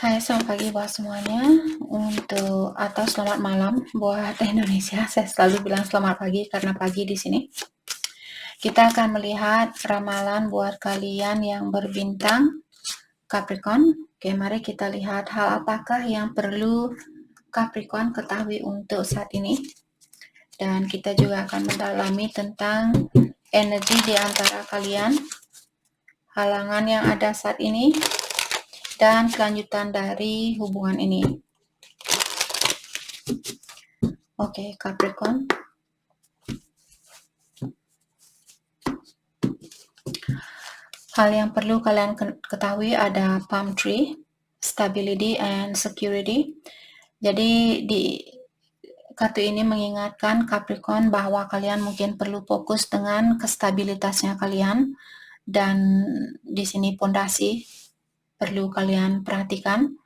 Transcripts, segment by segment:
Hai, selamat pagi buat semuanya. Atau selamat malam buat Indonesia. Saya selalu bilang selamat pagi karena pagi di sini. Kita akan melihat ramalan buat kalian yang berbintang Capricorn. Oke, mari kita lihat hal apakah yang perlu Capricorn ketahui untuk saat ini. Dan kita juga akan mendalami tentang energi di antara kalian, halangan yang ada saat ini, dan kelanjutan dari hubungan ini. Oke, Capricorn. Hal yang perlu kalian ketahui ada palm tree, stability and security. Jadi di kartu ini mengingatkan Capricorn bahwa kalian mungkin perlu fokus dengan kestabilitasnya kalian, dan di sini pondasi perlu kalian perhatikan.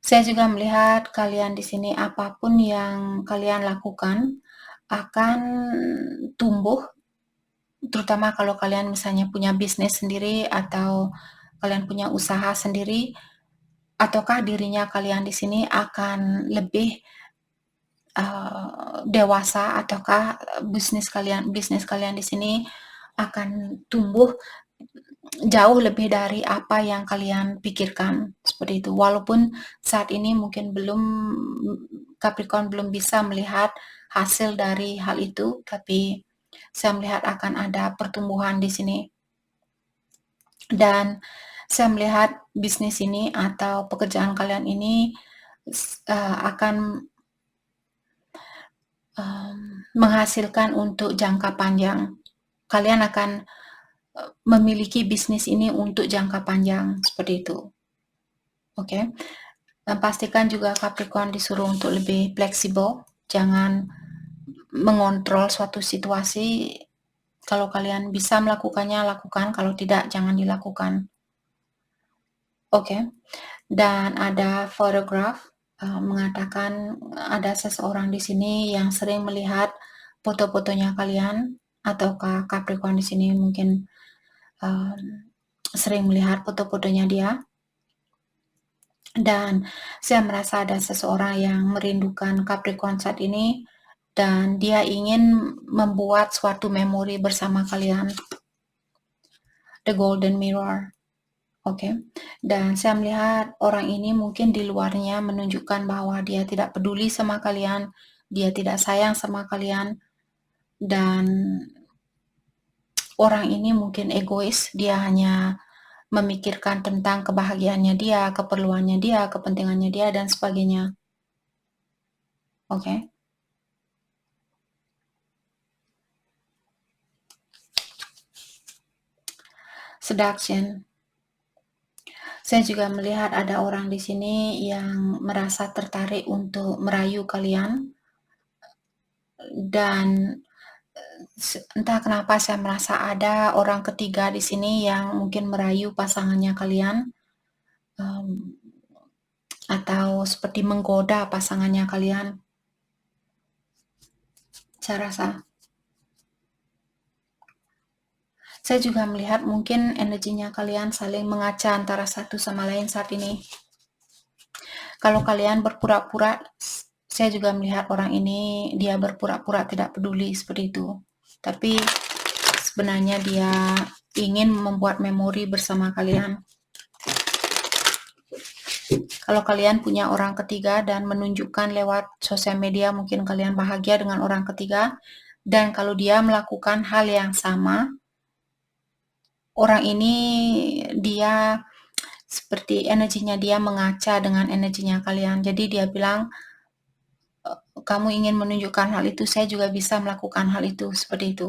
Saya juga melihat kalian di sini apapun yang kalian lakukan akan tumbuh, terutama kalau kalian misalnya punya bisnis sendiri atau kalian punya usaha sendiri, ataukah dirinya kalian di sini akan lebih dewasa, ataukah bisnis kalian di sini akan tumbuh jauh lebih dari apa yang kalian pikirkan, seperti itu. Walaupun saat ini mungkin Capricorn belum bisa melihat hasil dari hal itu, tapi saya melihat akan ada pertumbuhan di sini. Dan saya melihat bisnis ini atau pekerjaan kalian ini akan menghasilkan untuk jangka panjang. Kalian akan memiliki bisnis ini untuk jangka panjang, seperti itu. Oke. Dan pastikan juga Capricorn disuruh untuk lebih fleksibel, jangan mengontrol suatu situasi. Kalau kalian bisa melakukannya, lakukan. Kalau tidak, jangan dilakukan. Oke. Dan ada photograph mengatakan ada seseorang di sini yang sering melihat foto-fotonya kalian, ataukah Capricorn di sini mungkin sering melihat foto-fotonya dia. Dan saya merasa ada seseorang yang merindukan Capricorn saat ini, dan dia ingin membuat suatu memori bersama kalian. The Golden Mirror. Oke. Dan saya melihat orang ini mungkin di luarnya menunjukkan bahwa dia tidak peduli sama kalian, dia tidak sayang sama kalian, dan orang ini mungkin egois, dia hanya memikirkan tentang kebahagiaannya dia, keperluannya dia, kepentingannya dia, dan sebagainya. Oke. Seduction. Saya juga melihat ada orang di sini yang merasa tertarik untuk merayu kalian, dan entah kenapa saya merasa ada orang ketiga di sini yang mungkin merayu pasangannya kalian, atau seperti menggoda pasangannya kalian. Saya juga melihat mungkin energinya kalian saling mengaca antara satu sama lain saat ini. Kalau kalian berpura-pura, saya juga melihat orang ini dia berpura-pura tidak peduli, seperti itu. Tapi sebenarnya dia ingin membuat memori bersama kalian. Kalau kalian punya orang ketiga dan menunjukkan lewat sosial media mungkin kalian bahagia dengan orang ketiga, dan kalau dia melakukan hal yang sama, orang ini dia seperti energinya dia mengaca dengan energinya kalian. Jadi dia bilang, kamu ingin menunjukkan hal itu, saya juga bisa melakukan hal itu, seperti itu.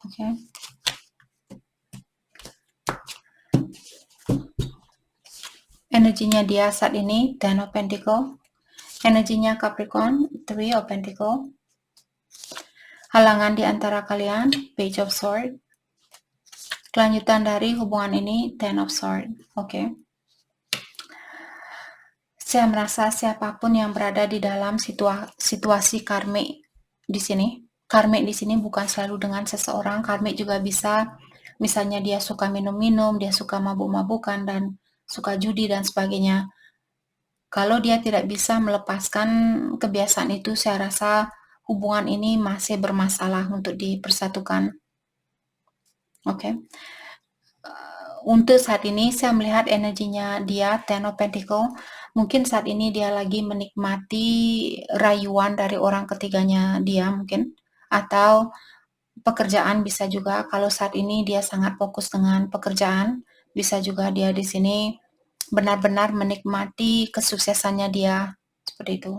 Oke. Energinya dia saat ini, Ten of Pentacles. Energinya Capricorn, Three of Pentacles. Halangan di antara kalian, Page of Swords. Kelanjutan dari hubungan ini, Ten of Swords. Oke. Saya merasa siapapun yang berada di dalam situasi karmik di sini, karmik di sini bukan selalu dengan seseorang. Karmik juga bisa, misalnya dia suka minum-minum, dia suka mabuk-mabukan, dan suka judi dan sebagainya. Kalau dia tidak bisa melepaskan kebiasaan itu, saya rasa hubungan ini masih bermasalah untuk dipersatukan. Oke. Untuk saat ini saya melihat energinya dia, Ten of Pentacle, mungkin saat ini dia lagi menikmati rayuan dari orang ketiganya dia mungkin, atau pekerjaan bisa juga. Kalau saat ini dia sangat fokus dengan pekerjaan, bisa juga dia di sini benar-benar menikmati kesuksesannya dia, seperti itu.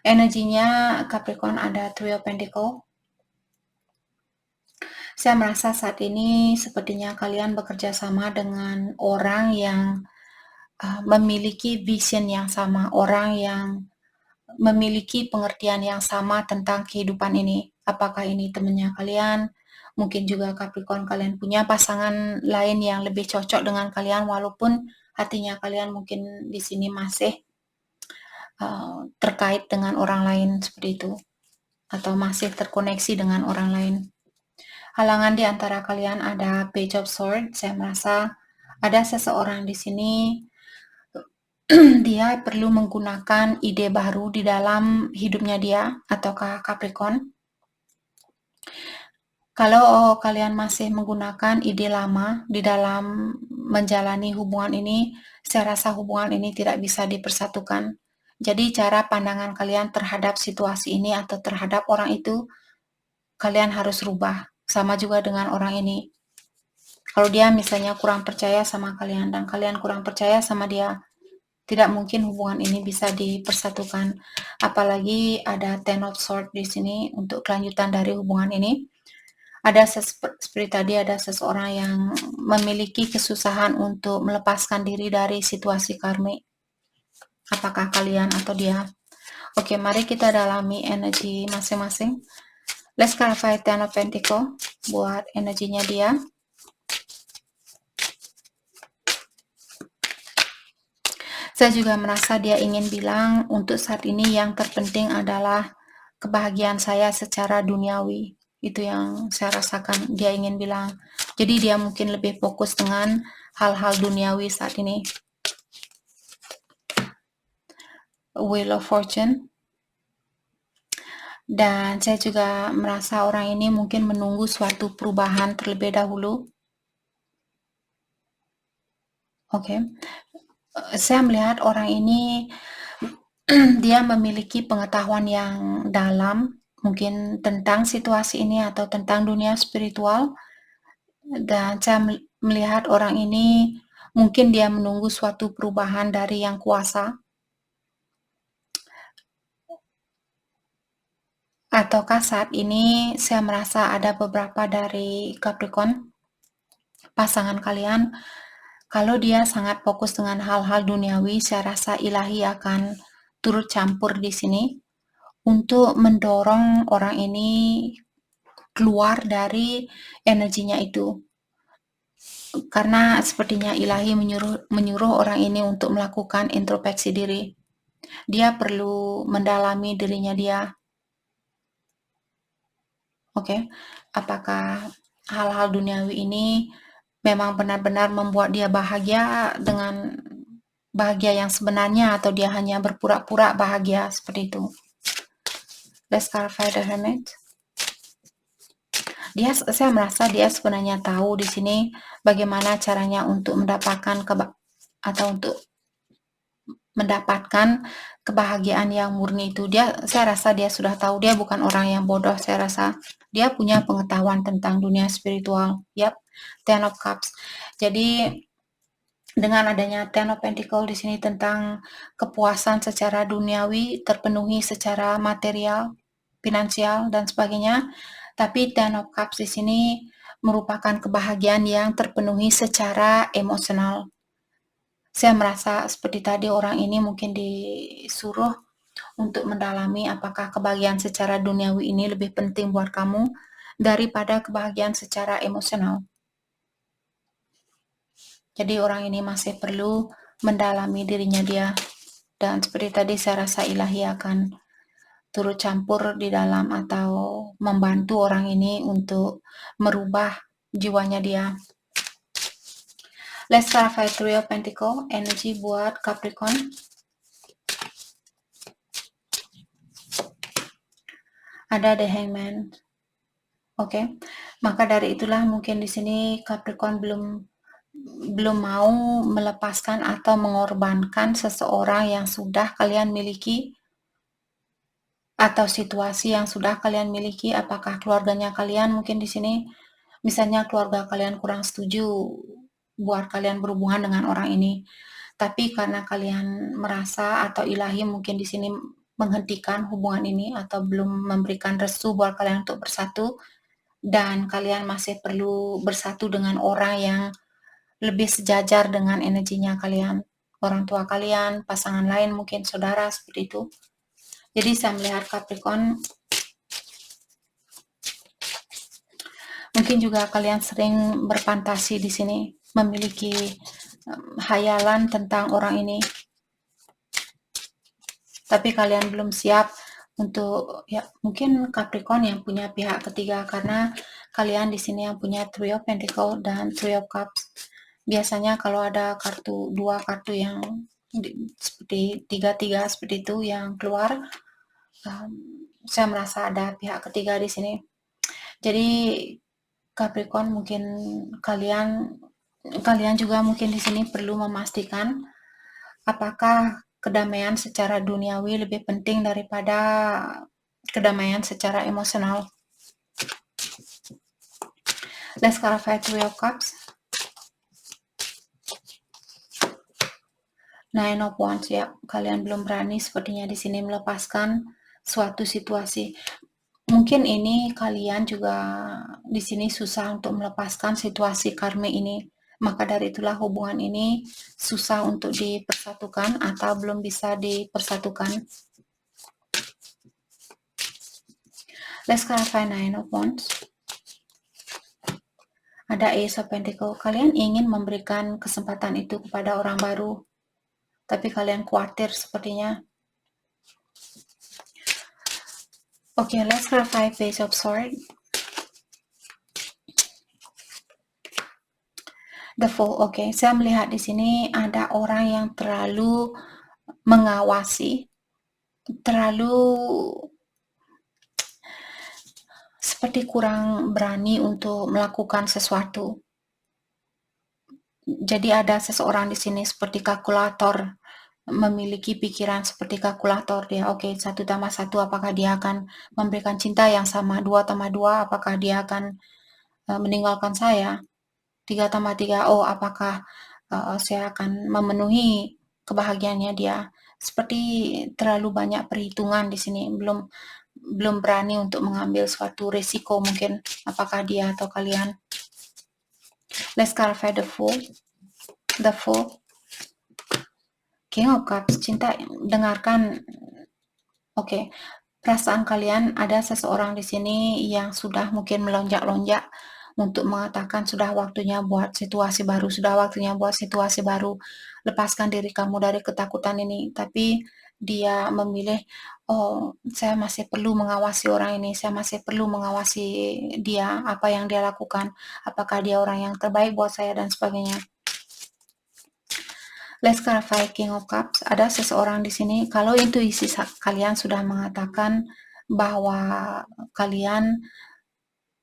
Energinya Capricorn ada Three of Pentacle. Saya merasa saat ini sepertinya kalian bekerja sama dengan orang yang memiliki vision yang sama, orang yang memiliki pengertian yang sama tentang kehidupan ini. Apakah ini temannya kalian? Mungkin juga Capricorn kalian punya pasangan lain yang lebih cocok dengan kalian, walaupun hatinya kalian mungkin di sini masih terkait dengan orang lain seperti itu, atau masih terkoneksi dengan orang lain. Halangan di antara kalian ada Page of Swords. Saya merasa ada seseorang di sini dia perlu menggunakan ide baru di dalam hidupnya dia, ataukah Capricorn. Kalau kalian masih menggunakan ide lama di dalam menjalani hubungan ini, saya rasa hubungan ini tidak bisa dipersatukan. Jadi cara pandangan kalian terhadap situasi ini atau terhadap orang itu, kalian harus rubah. Sama juga dengan orang ini. Kalau dia misalnya kurang percaya sama kalian dan kalian kurang percaya sama dia, tidak mungkin hubungan ini bisa dipersatukan. Apalagi ada Ten of Swords di sini untuk kelanjutan dari hubungan ini. Ada seperti tadi, ada seseorang yang memiliki kesusahan untuk melepaskan diri dari situasi karmik. Apakah kalian atau dia? Oke, mari kita dalami energi masing-masing. Let's clarify Ten of Pentacle buat energinya dia. Saya juga merasa dia ingin bilang untuk saat ini yang terpenting adalah kebahagiaan saya secara duniawi. Itu yang saya rasakan dia ingin bilang. Jadi dia mungkin lebih fokus dengan hal-hal duniawi saat ini. Wheel of Fortune. Dan saya juga merasa orang ini mungkin menunggu suatu perubahan terlebih dahulu. Oke. Saya melihat orang ini dia memiliki pengetahuan yang dalam mungkin tentang situasi ini atau tentang dunia spiritual, dan saya melihat orang ini mungkin dia menunggu suatu perubahan dari yang kuasa, ataukah saat ini saya merasa ada beberapa dari Capricorn pasangan kalian, kalau dia sangat fokus dengan hal-hal duniawi, saya rasa ilahi akan turut campur di sini untuk mendorong orang ini keluar dari energinya itu. Karena sepertinya ilahi menyuruh orang ini untuk melakukan introspeksi diri. Dia perlu mendalami dirinya dia. Oke, apakah hal-hal duniawi ini memang benar-benar membuat dia bahagia dengan bahagia yang sebenarnya, atau dia hanya berpura-pura bahagia seperti itu? Let's clarify the Hermit. Saya merasa dia sebenarnya tahu di sini bagaimana caranya untuk mendapatkan kebahagiaan yang murni itu. Saya rasa dia sudah tahu. Dia bukan orang yang bodoh. Saya rasa dia punya pengetahuan tentang dunia spiritual. Yap, Ten of Cups. Jadi dengan adanya Ten of Pentacle di sini tentang kepuasan secara duniawi, terpenuhi secara material, finansial dan sebagainya. Tapi Ten of Cups di sini merupakan kebahagiaan yang terpenuhi secara emosional. Saya merasa seperti tadi orang ini mungkin disuruh untuk mendalami apakah kebahagiaan secara duniawi ini lebih penting buat kamu daripada kebahagiaan secara emosional. Jadi orang ini masih perlu mendalami dirinya dia. Dan seperti tadi saya rasa ilahi akan turut campur di dalam atau membantu orang ini untuk merubah jiwanya dia. Let's clarify Three of Pentacle, energi buat Capricorn. Ada The Hangman. Oke. Maka dari itulah mungkin di sini Capricorn belum mau melepaskan atau mengorbankan seseorang yang sudah kalian miliki atau situasi yang sudah kalian miliki. Apakah keluarganya kalian mungkin di sini, misalnya keluarga kalian kurang setuju buat kalian berhubungan dengan orang ini, tapi karena kalian merasa atau ilahi mungkin di sini menghentikan hubungan ini atau belum memberikan restu buat kalian untuk bersatu, dan kalian masih perlu bersatu dengan orang yang lebih sejajar dengan energinya kalian, orang tua kalian, pasangan lain, mungkin saudara, seperti itu. Jadi saya melihat Capricorn, mungkin juga kalian sering berfantasi di sini, memiliki hayalan tentang orang ini, tapi kalian belum siap untuk, ya mungkin Capricorn yang punya pihak ketiga, karena kalian di sini yang punya Three of Pentacles dan Three of Cups. Biasanya kalau ada dua kartu yang seperti tiga seperti itu yang keluar, saya merasa ada pihak ketiga di sini. Jadi Capricorn, mungkin kalian juga mungkin di sini perlu memastikan apakah kedamaian secara duniawi lebih penting daripada kedamaian secara emosional. Let's clarify Three of Cups. Nine of Wands, ya, kalian belum berani sepertinya di sini melepaskan suatu situasi. Mungkin ini kalian juga di sini susah untuk melepaskan situasi karma ini. Maka dari itulah hubungan ini susah untuk dipersatukan atau belum bisa dipersatukan. Let's clarify Nine of Wands. Ada Ace of Pentacles. Kalian ingin memberikan kesempatan itu kepada orang baru, tapi kalian khawatir sepertinya. Oke, let's clarify Page of Swords. The Fool. Oke, saya melihat di sini ada orang yang terlalu mengawasi, terlalu seperti kurang berani untuk melakukan sesuatu. Jadi ada seseorang di sini seperti kalkulator, memiliki pikiran seperti kalkulator dia. Oke, 1 tambah 1, apakah dia akan memberikan cinta yang sama? 2 tambah 2, apakah dia akan meninggalkan saya? 3 tambah 3, oh apakah saya akan memenuhi kebahagiaannya dia? Seperti terlalu banyak perhitungan di sini, belum berani untuk mengambil suatu risiko mungkin, apakah dia atau kalian. Let's clarify the Fool. The Fool. King of Cups, cinta, dengarkan. Oke, perasaan kalian, ada seseorang di sini yang sudah mungkin melonjak-lonjak untuk mengatakan sudah waktunya buat situasi baru, sudah waktunya buat situasi baru, lepaskan diri kamu dari ketakutan ini. Tapi dia memilih, oh saya masih perlu mengawasi orang ini, saya masih perlu mengawasi dia, apa yang dia lakukan, apakah dia orang yang terbaik buat saya, dan sebagainya. Let's clarify King of Cups. Ada seseorang di sini, kalau intuisi kalian sudah mengatakan bahwa kalian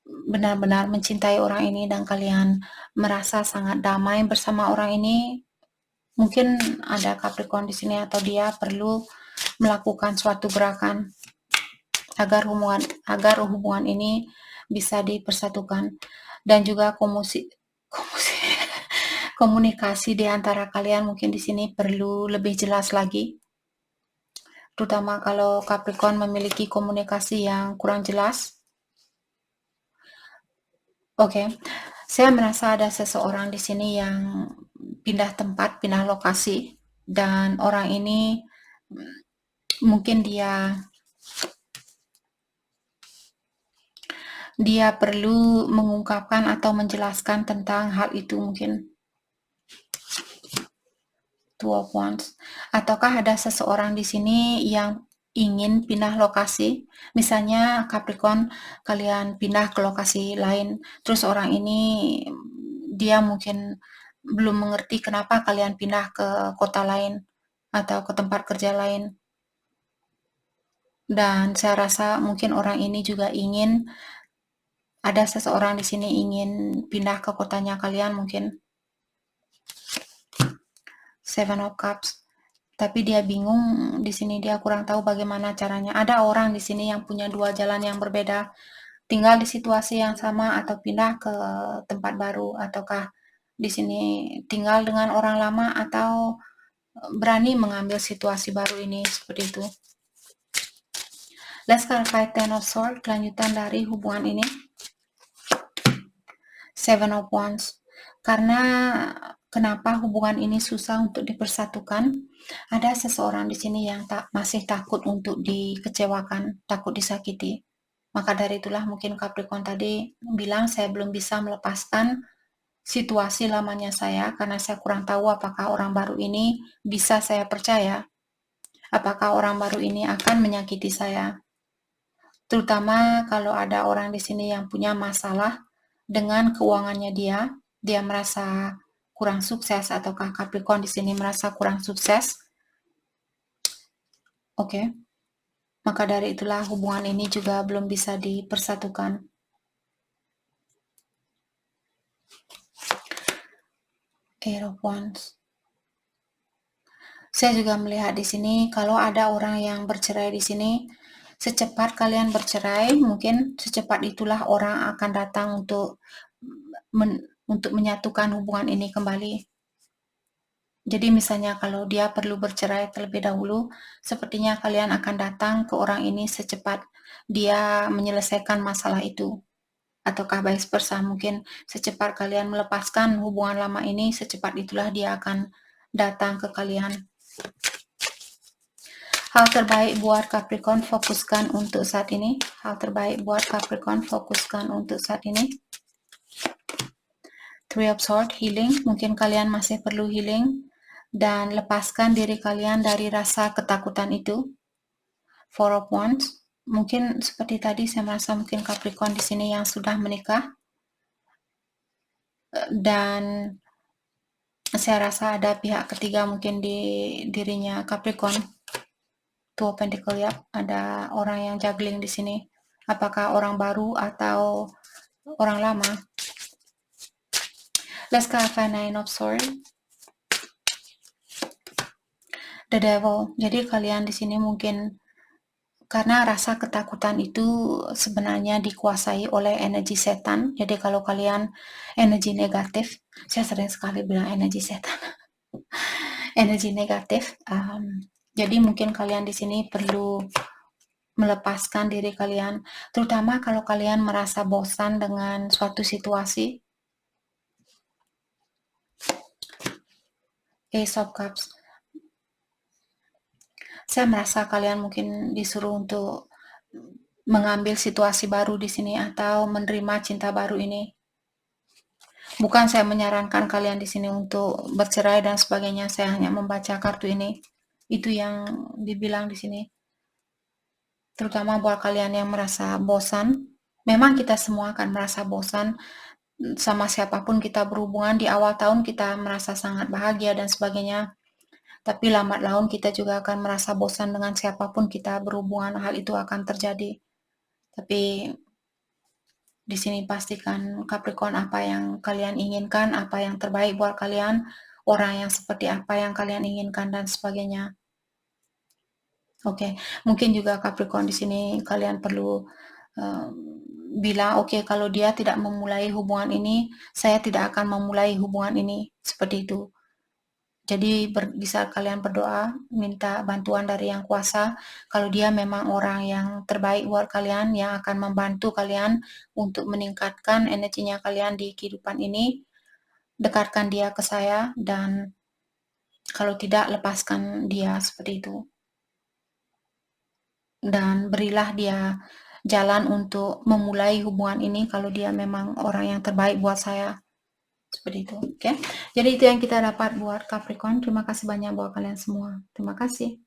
benar-benar mencintai orang ini dan kalian merasa sangat damai bersama orang ini, mungkin ada Capricorn di sini atau dia perlu melakukan suatu gerakan agar hubungan ini bisa dipersatukan, dan juga komunikasi di antara kalian mungkin di sini perlu lebih jelas lagi, terutama kalau Capricorn memiliki komunikasi yang kurang jelas. Oke, saya merasa ada seseorang di sini yang pindah tempat, pindah lokasi, dan orang ini mungkin dia perlu mengungkapkan atau menjelaskan tentang hal itu mungkin. Two of Wands. Ataukah ada seseorang di sini yang ingin pindah lokasi. Misalnya Capricorn, kalian pindah ke lokasi lain, terus orang ini dia mungkin belum mengerti kenapa kalian pindah ke kota lain atau ke tempat kerja lain. Dan saya rasa mungkin orang ini juga ingin, ada seseorang di sini ingin pindah ke kotanya kalian mungkin. Seven of Cups. Tapi dia bingung di sini, dia kurang tahu bagaimana caranya. Ada orang di sini yang punya dua jalan yang berbeda, tinggal di situasi yang sama atau pindah ke tempat baru, ataukah di sini tinggal dengan orang lama atau berani mengambil situasi baru ini, seperti itu. Let's clarify Ten of Swords, kelanjutan dari hubungan ini. Seven of Wands. Karena kenapa hubungan ini susah untuk dipersatukan? Ada seseorang di sini yang masih takut untuk dikecewakan, takut disakiti. Maka dari itulah mungkin Capricorn tadi bilang saya belum bisa melepaskan situasi lamanya saya karena saya kurang tahu apakah orang baru ini bisa saya percaya. Apakah orang baru ini akan menyakiti saya? Terutama kalau ada orang di sini yang punya masalah dengan keuangannya dia merasa kurang sukses, ataukah Capricorn di sini merasa kurang sukses. Oke. Maka dari itulah hubungan ini juga belum bisa dipersatukan. Eight of Wands. Saya juga melihat di sini kalau ada orang yang bercerai di sini, secepat kalian bercerai, mungkin secepat itulah orang akan datang untuk menyatukan hubungan ini kembali. Jadi misalnya kalau dia perlu bercerai terlebih dahulu, sepertinya kalian akan datang ke orang ini secepat dia menyelesaikan masalah itu. Ataukah vice versa, mungkin secepat kalian melepaskan hubungan lama ini, secepat itulah dia akan datang ke kalian. Hal terbaik buat Capricorn, fokuskan untuk saat ini. Hal terbaik buat Capricorn, fokuskan untuk saat ini. Three of Swords, healing. Mungkin kalian masih perlu healing. Dan lepaskan diri kalian dari rasa ketakutan itu. Four of Wands. Mungkin seperti tadi saya merasa mungkin Capricorn di sini yang sudah menikah. Dan saya rasa ada pihak ketiga mungkin di dirinya Capricorn. Two of Pentacles, ya, ada orang yang juggling di sini. Apakah orang baru atau orang lama? Let's clarify Nine of Swords. The Devil. Jadi kalian di sini mungkin karena rasa ketakutan itu sebenarnya dikuasai oleh energi setan. Jadi kalau kalian energi negatif, saya sering sekali bilang energi setan. Energi negatif. Jadi mungkin kalian di sini perlu melepaskan diri kalian, terutama kalau kalian merasa bosan dengan suatu situasi. Ace of Cups. Saya merasa kalian mungkin disuruh untuk mengambil situasi baru di sini atau menerima cinta baru ini. Bukan saya menyarankan kalian di sini untuk bercerai dan sebagainya, saya hanya membaca kartu ini. Itu yang dibilang di sini. Terutama buat kalian yang merasa bosan. Memang kita semua akan merasa bosan sama siapapun kita berhubungan. Di awal tahun kita merasa sangat bahagia dan sebagainya. Tapi lambat laun kita juga akan merasa bosan dengan siapapun kita berhubungan. Hal itu akan terjadi. Tapi di sini pastikan Capricorn apa yang kalian inginkan, apa yang terbaik buat kalian, orang yang seperti apa yang kalian inginkan dan sebagainya. Oke, mungkin juga Capricorn di sini kalian perlu bilang, oke, kalau dia tidak memulai hubungan ini, saya tidak akan memulai hubungan ini, seperti itu. Jadi bisa kalian berdoa, minta bantuan dari Yang Kuasa, kalau dia memang orang yang terbaik buat kalian, yang akan membantu kalian untuk meningkatkan energinya kalian di kehidupan ini, dekatkan dia ke saya, dan kalau tidak, lepaskan dia, seperti itu. Dan berilah dia jalan untuk memulai hubungan ini kalau dia memang orang yang terbaik buat saya. Seperti itu, oke? Jadi itu yang kita dapat buat Capricorn. Terima kasih banyak buat kalian semua. Terima kasih.